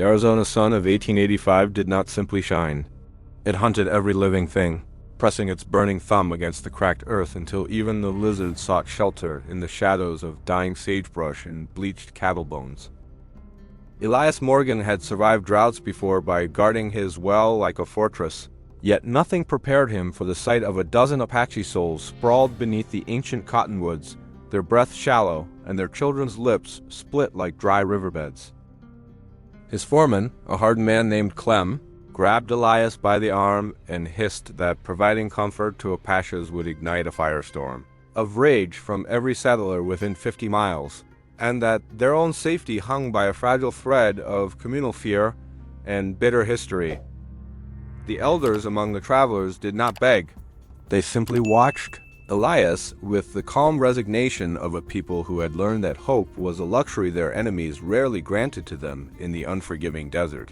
The Arizona sun of 1885 did not simply shine. It hunted every living thing, pressing its burning thumb against the cracked earth until even the lizards sought shelter in the shadows of dying sagebrush and bleached cattle bones. Elias Morgan had survived droughts before by guarding his well like a fortress, yet nothing prepared him for the sight of a dozen Apache souls sprawled beneath the ancient cottonwoods, their breath shallow and their children's lips split like dry riverbeds. His foreman, a hardened man named Clem, grabbed Elias by the arm and hissed that providing comfort to Apaches would ignite a firestorm of rage from every settler within 50 miles, and that their own safety hung by a fragile thread of communal fear and bitter history. The elders among the travelers did not beg. They simply watched Elias with the calm resignation of a people who had learned that hope was a luxury their enemies rarely granted to them in the unforgiving desert.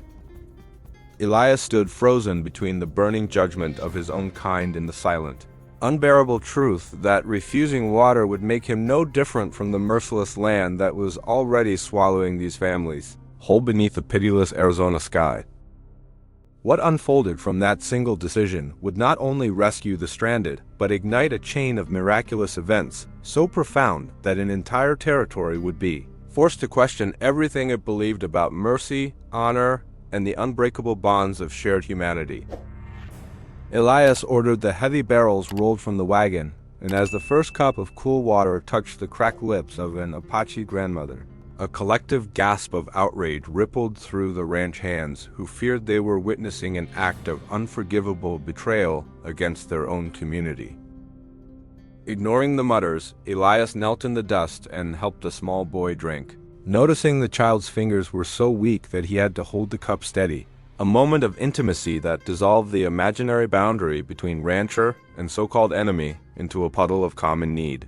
Elias stood frozen between the burning judgment of his own kind and the silent, unbearable truth that refusing water would make him no different from the merciless land that was already swallowing these families, whole beneath the pitiless Arizona sky. What unfolded from that single decision would not only rescue the stranded, but ignite a chain of miraculous events so profound that an entire territory would be forced to question everything it believed about mercy, honor, and the unbreakable bonds of shared humanity. Elias ordered the heavy barrels rolled from the wagon, and as the first cup of cool water touched the cracked lips of an Apache grandmother, a collective gasp of outrage rippled through the ranch hands who feared they were witnessing an act of unforgivable betrayal against their own community. Ignoring the mutters, Elias knelt in the dust and helped a small boy drink. Noticing the child's fingers were so weak that he had to hold the cup steady, a moment of intimacy that dissolved the imaginary boundary between rancher and so-called enemy into a puddle of common need.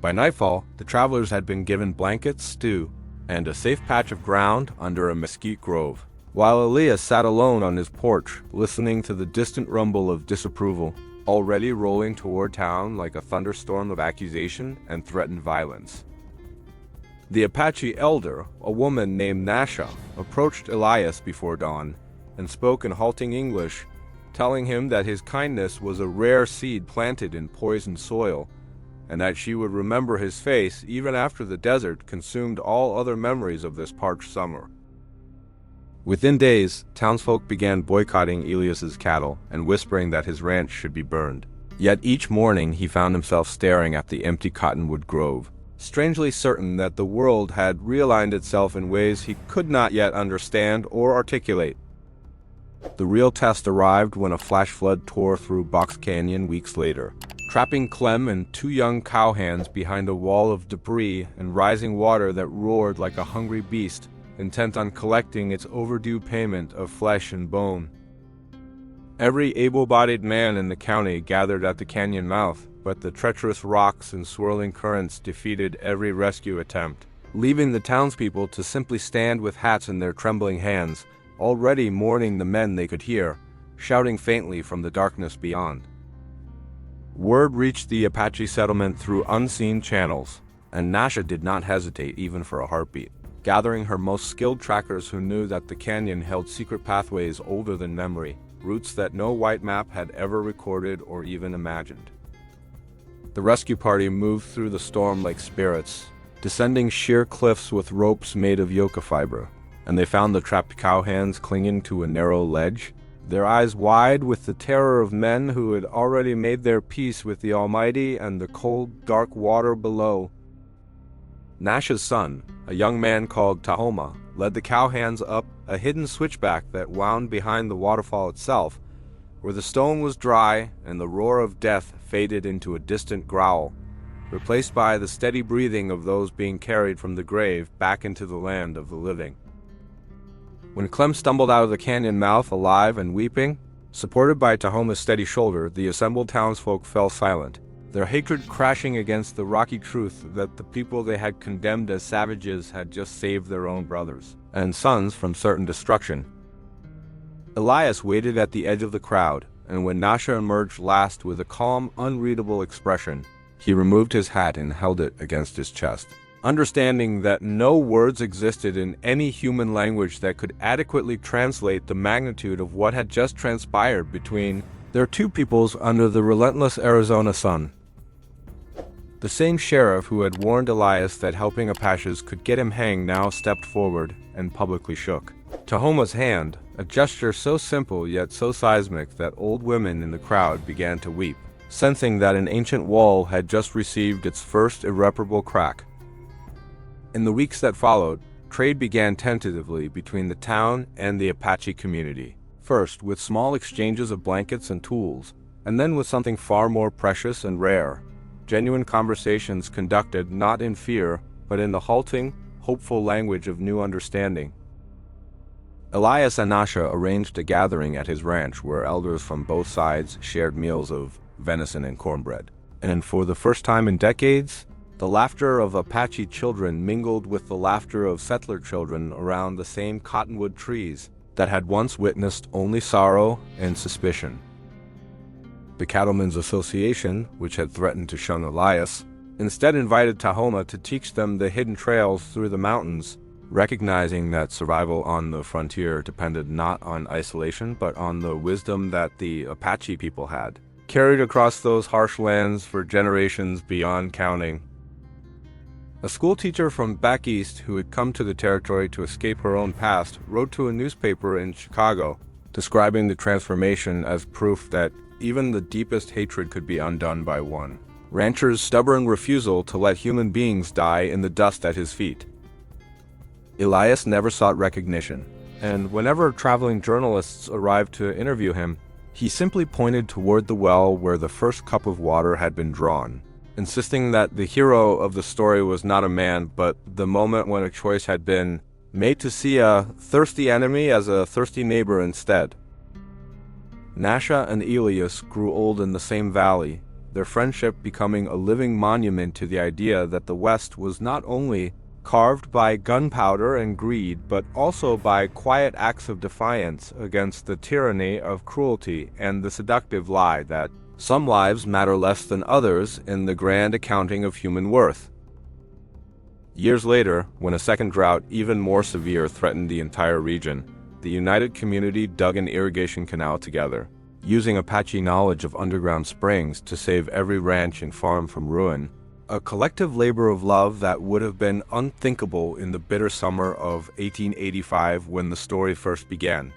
By nightfall, the travelers had been given blankets, stew, and a safe patch of ground under a mesquite grove, while Elias sat alone on his porch, listening to the distant rumble of disapproval, already rolling toward town like a thunderstorm of accusation and threatened violence. The Apache elder, a woman named Nasha, approached Elias before dawn and spoke in halting English, telling him that his kindness was a rare seed planted in poisoned soil, and that she would remember his face even after the desert consumed all other memories of this parched summer. Within days, townsfolk began boycotting Elias's cattle and whispering that his ranch should be burned. Yet each morning he found himself staring at the empty cottonwood grove, strangely certain that the world had realigned itself in ways he could not yet understand or articulate. The real test arrived when a flash flood tore through Box Canyon weeks later, trapping Clem and two young cowhands behind a wall of debris and rising water that roared like a hungry beast, intent on collecting its overdue payment of flesh and bone. Every able-bodied man in the county gathered at the canyon mouth, but the treacherous rocks and swirling currents defeated every rescue attempt, leaving the townspeople to simply stand with hats in their trembling hands, already mourning the men they could hear, shouting faintly from the darkness beyond. Word reached the Apache settlement through unseen channels, and Nasha did not hesitate even for a heartbeat, gathering her most skilled trackers who knew that the canyon held secret pathways older than memory, routes that no white map had ever recorded or even imagined. The rescue party moved through the storm like spirits, descending sheer cliffs with ropes made of yucca fiber, and they found the trapped cowhands clinging to a narrow ledge, their eyes wide with the terror of men who had already made their peace with the Almighty and the cold, dark water below. Nasha's son, a young man called Tahoma, led the cowhands up a hidden switchback that wound behind the waterfall itself, where the stone was dry and the roar of death faded into a distant growl, replaced by the steady breathing of those being carried from the grave back into the land of the living. When Clem stumbled out of the canyon mouth alive and weeping, supported by Tahoma's steady shoulder, the assembled townsfolk fell silent, their hatred crashing against the rocky truth that the people they had condemned as savages had just saved their own brothers and sons from certain destruction. Elias waited at the edge of the crowd, and when Nasha emerged last with a calm, unreadable expression, he removed his hat and held it against his chest, Understanding that no words existed in any human language that could adequately translate the magnitude of what had just transpired between their two peoples under the relentless Arizona sun. The same sheriff who had warned Elias that helping Apaches could get him hanged now stepped forward and publicly shook Tahoma's hand, a gesture so simple yet so seismic that old women in the crowd began to weep, sensing that an ancient wall had just received its first irreparable crack. In the weeks that followed, trade began tentatively between the town and the Apache community, first with small exchanges of blankets and tools, and then with something far more precious and rare, genuine conversations conducted not in fear, but in the halting, hopeful language of new understanding. Elias and Nasha arranged a gathering at his ranch where elders from both sides shared meals of venison and cornbread. And for the first time in decades, the laughter of Apache children mingled with the laughter of settler children around the same cottonwood trees that had once witnessed only sorrow and suspicion. The Cattlemen's Association, which had threatened to shun Elias, instead invited Tahoma to teach them the hidden trails through the mountains, recognizing that survival on the frontier depended not on isolation but on the wisdom that the Apache people had, carried across those harsh lands for generations beyond counting. A schoolteacher from back east who had come to the territory to escape her own past wrote to a newspaper in Chicago, describing the transformation as proof that even the deepest hatred could be undone by one rancher's stubborn refusal to let human beings die in the dust at his feet. Elias never sought recognition, and whenever traveling journalists arrived to interview him, he simply pointed toward the well where the first cup of water had been drawn, insisting that the hero of the story was not a man, but the moment when a choice had been made to see a thirsty enemy as a thirsty neighbor instead. Nasha and Elias grew old in the same valley, their friendship becoming a living monument to the idea that the West was not only carved by gunpowder and greed, but also by quiet acts of defiance against the tyranny of cruelty and the seductive lie that some lives matter less than others in the grand accounting of human worth. Years later, when a second drought even more severe threatened the entire region, the united community dug an irrigation canal together, using Apache knowledge of underground springs to save every ranch and farm from ruin, a collective labor of love that would have been unthinkable in the bitter summer of 1885 when the story first began.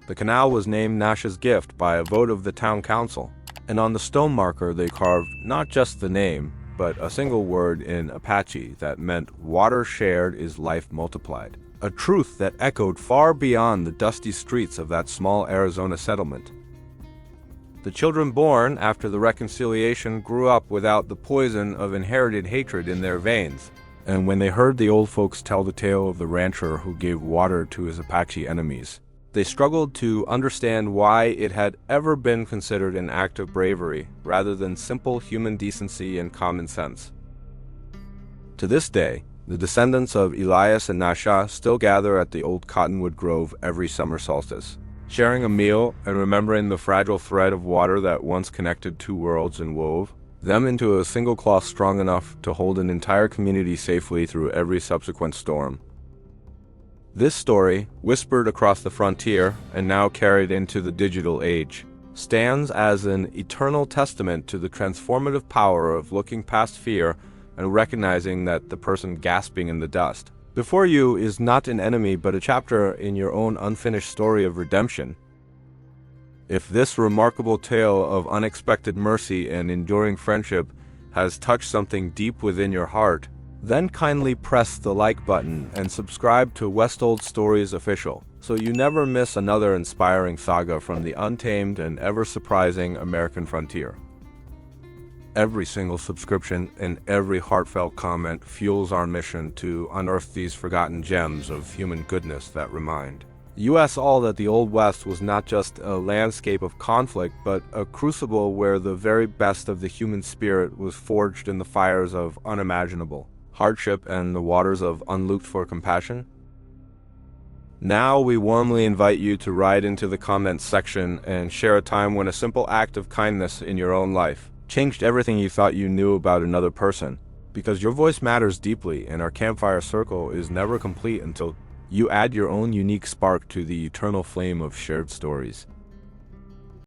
The canal was named Nasha's gift by a vote of the town council, and on the stone marker they carved not just the name, but a single word in Apache that meant water shared is life multiplied, a truth that echoed far beyond the dusty streets of that small Arizona settlement. The children born after the reconciliation grew up without the poison of inherited hatred in their veins, and when they heard the old folks tell the tale of the rancher who gave water to his Apache enemies, they struggled to understand why it had ever been considered an act of bravery rather than simple human decency and common sense. To this day, the descendants of Elias and Nasha still gather at the old cottonwood grove every summer solstice, sharing a meal and remembering the fragile thread of water that once connected two worlds and wove them into a single cloth strong enough to hold an entire community safely through every subsequent storm. This story, whispered across the frontier and now carried into the digital age, stands as an eternal testament to the transformative power of looking past fear and recognizing that the person gasping in the dust before you is not an enemy but a chapter in your own unfinished story of redemption. If this remarkable tale of unexpected mercy and enduring friendship has touched something deep within your heart, then kindly press the like button and subscribe to West Old Stories Official so you never miss another inspiring saga from the untamed and ever-surprising American frontier. Every single subscription and every heartfelt comment fuels our mission to unearth these forgotten gems of human goodness that remind us all that the Old West was not just a landscape of conflict, but a crucible where the very best of the human spirit was forged in the fires of unimaginable hardship and the waters of unlooked-for compassion. Now we warmly invite you to write into the comments section and share a time when a simple act of kindness in your own life changed everything you thought you knew about another person, Because your voice matters deeply, and our campfire circle is never complete until you add your own unique spark to the eternal flame of shared stories.